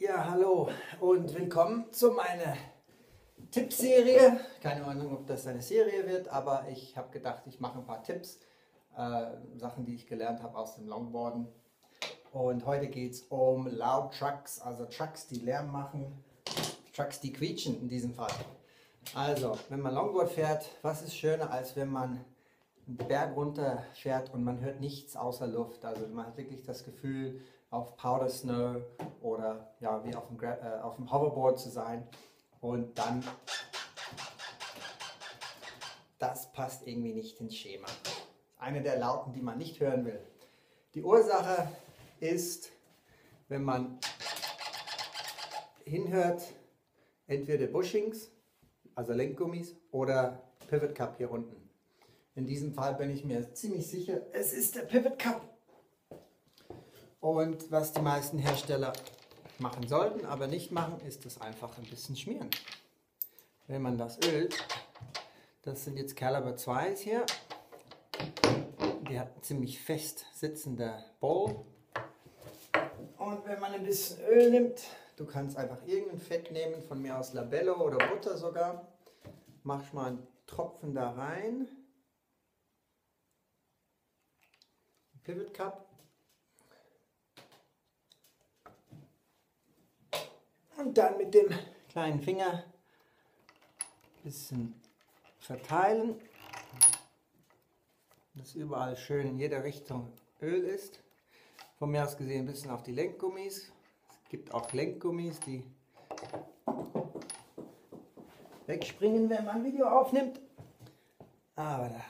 Ja, hallo und willkommen zu meiner Tippserie. Keine Ahnung, ob das eine Serie wird, aber ich habe gedacht, ich mache ein paar Tipps, Sachen, die ich gelernt habe aus dem Longboarden. Und heute geht es um Loud Trucks, also Trucks, die Lärm machen, Trucks, die quietschen in diesem Fall. Also, wenn man Longboard fährt, was ist schöner, als wenn man einen Berg runter fährt und man hört nichts außer Luft. Also man hat wirklich das Gefühl, auf Powder Snow oder ja, wie auf dem Hoverboard zu sein. Und dann, das passt irgendwie nicht ins Schema. Eine der Lauten, die man nicht hören will. Die Ursache ist, wenn man hinhört, entweder Bushings, also Lenkgummis, oder Pivot Cup hier unten. In diesem Fall bin ich mir ziemlich sicher, es ist der Pivot Cup. Und was die meisten Hersteller machen sollten, aber nicht machen, ist das einfach ein bisschen schmieren. Wenn man das ölt, das sind jetzt Caliber 2s hier, die hat ziemlich fest sitzender Ball. Und wenn man ein bisschen Öl nimmt, du kannst einfach irgendein Fett nehmen, von mir aus Labello oder Butter sogar, machst mal einen Tropfen da rein. Pivot Cup. Und dann mit dem kleinen Finger ein bisschen verteilen, dass überall schön in jeder Richtung Öl ist. Von mir aus gesehen ein bisschen auf die Lenkgummis. Es gibt auch Lenkgummis, die wegspringen, wenn man ein Video aufnimmt. Aber da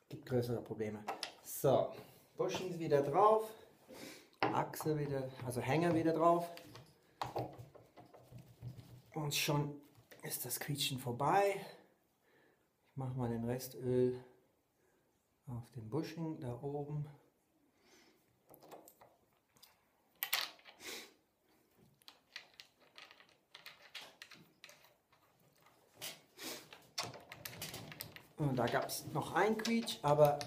gibt größere Probleme. So, Bushings wieder drauf, Achse wieder, also Hänger wieder drauf. Und schon ist das Quietschen vorbei. Ich mache mal den Restöl auf den Bushing da oben. Und da gab es noch ein Quietsch, aber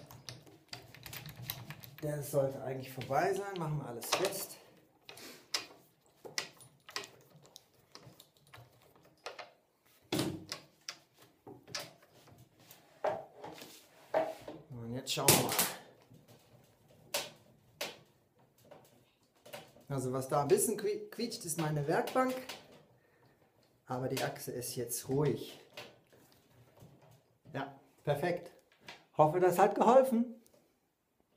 der sollte eigentlich vorbei sein. Machen wir alles fest. Und jetzt schauen wir mal. Also was da ein bisschen quietscht, ist meine Werkbank. Aber die Achse ist jetzt ruhig. Ja, perfekt. Hoffe, das hat geholfen.